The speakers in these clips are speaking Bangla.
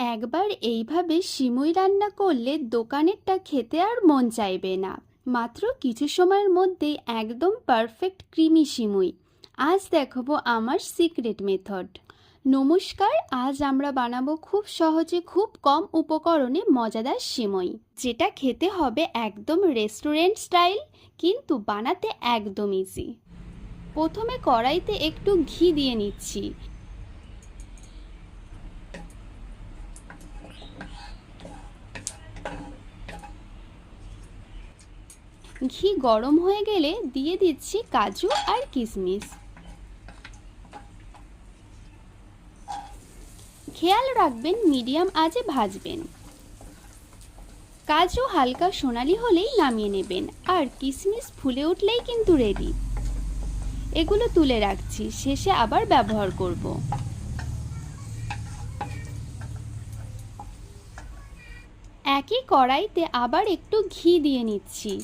একবার এইভাবে সিমুই রান্না করলে দোকানেরটা খেতে আর মন চাইবে না। মাত্র কিছু সময়ের মধ্যেই একদম পারফেক্ট ক্রিমি সিমুই। আজ দেখাবো আমার সিক্রেট মেথড। নমস্কার, আজ আমরা বানাবো খুব সহজে খুব কম উপকরণে মজাদার সিমুই, যেটা খেতে হবে একদম রেস্টুরেন্ট স্টাইল, কিন্তু বানাতে একদম ইজি। প্রথমে কড়াইতে একটু ঘি দিয়ে নিচ্ছি। ঘি গরম হয়ে গেলে দিয়ে দিচ্ছি কাজু আর কিশমিশ। খেয়াল রাখবেন মিডিয়াম আঁচে ভাজবেন। কাজু হালকা সোনালি হলেই নামিয়ে নেবেন, আর কিশমিশ ফুলে উঠলেই কিন্তু রেডি। এগুলো তুলে রাখছি, শেষে আবার ব্যবহার করব। একই কড়াইতে আবার একটু ঘি দিয়ে নিচ্ছি।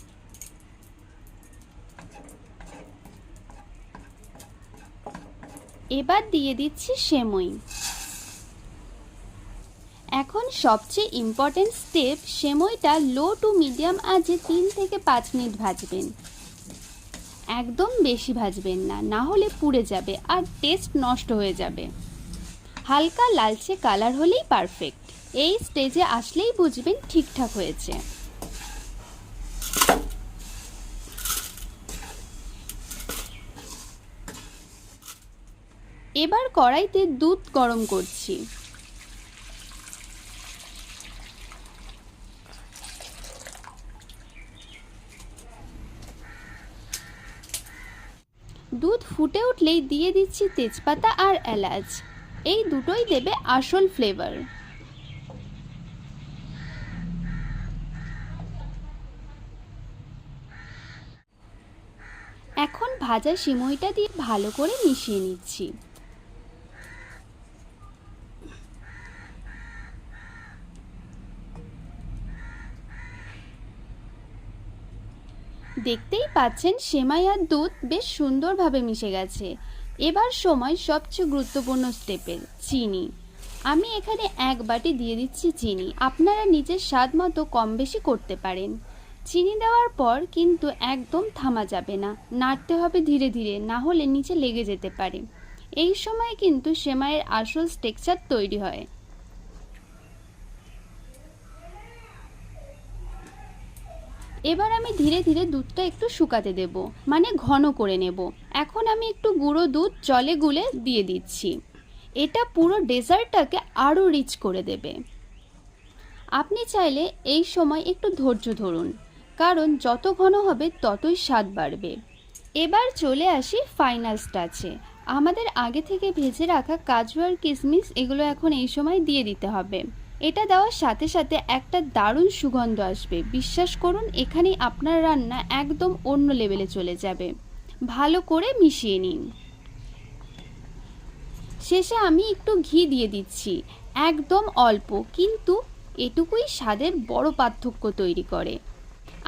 এবার দিয়ে দিচ্ছি সেমই। এখন সবচেয়ে ইম্পর্টেন্ট স্টেপ, সেমইটা লো টু মিডিয়াম আঁচে 3 থেকে 5 মিনিট ভাজবেন। একদম বেশি ভাজবেন না, না হলে পুড়ে যাবে আর টেস্ট নষ্ট হয়ে যাবে। হালকা লালচে কালার হলেই পারফেক্ট। এই স্টেজে আসলেই বুঝবেন ঠিকঠাক হয়েছে। এবার কড়াইতে দুধ গরম করছি। দুধ ফুটে উঠলেই দিয়ে দিচ্ছি তেজপাতা আর এলাচ। এই দুটোই দেবে আসল ফ্লেভার। এখন ভাজা সিমইটা দিয়ে ভালো করে মিশিয়ে নিচ্ছি। দেখতেই পাচ্ছেন সেমাই আর দুধ বেশ সুন্দরভাবে মিশে গেছে। এবার সময় সবচেয়ে গুরুত্বপূর্ণ স্টেপের, চিনি। আমি এখানে 1 বাটি দিয়ে দিচ্ছি চিনি। আপনারা নিজের স্বাদ মতো কম বেশি করতে পারেন। চিনি দেওয়ার পর কিন্তু একদম থামা যাবে না, নাড়তে হবে ধীরে ধীরে, না হলে নিচে লেগে যেতে পারে। এই সময় কিন্তু সেমাইয়ের আসল টেক্সচার তৈরি হয়। এবার আমি ধীরে ধীরে দুধটা একটু শুকাতে দেব, মানে ঘন করে নেব। এখন আমি একটু গুঁড়ো দুধ জলে গুলে দিয়ে দিচ্ছি। এটা পুরো ডেজার্টটাকে আরও রিচ করে দেবে। আপনি চাইলে এই সময় একটু ধৈর্য ধরুন, কারণ যত ঘন হবে ততই স্বাদ বাড়বে। এবার চলে আসি ফাইনাল টাচে। আমাদের আগে থেকে ভেজে রাখা কাজু আর কিশমিশ, এগুলো এখন এই সময় দিয়ে দিতে হবে। এটা দেওয়ার সাথে সাথে একটা দারুণ সুগন্ধ আসবে। বিশ্বাস করুন, এখানেই আপনার রান্না একদম অন্য লেভেলে চলে যাবে। ভালো করে মিশিয়ে নিন। শেষে আমি একটু ঘি দিয়ে দিচ্ছি, একদম অল্প, কিন্তু এটুকুই স্বাদের বড় পার্থক্য তৈরি করে।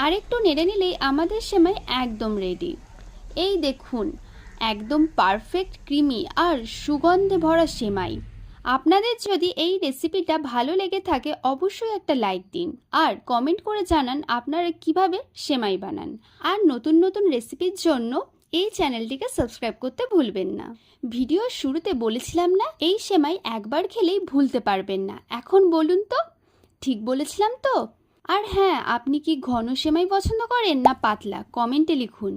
আরেকটু নেড়ে নিলেই আমাদের সেমাই একদম রেডি। এই দেখুন, একদম পারফেক্ট ক্রিমি আর সুগন্ধে ভরা সেমাই। আপনাদের যদি এই রেসিপিটা ভালো লেগে থাকে অবশ্যই একটা লাইক দিন, আর কমেন্ট করে জানান আপনারা কিভাবে সেমাই বানান। আর নতুন নতুন রেসিপির জন্য এই চ্যানেলটিকে সাবস্ক্রাইব করতে ভুলবেন না। ভিডিওর শুরুতে বলেছিলাম না, এই সেমাই একবার খেলেই ভুলতে পারবেন না। এখন বলুন তো, ঠিক বলেছিলাম তো? আর হ্যাঁ, আপনি কি ঘন সেমাই পছন্দ করেন না পাতলা? কমেন্টে লিখুন।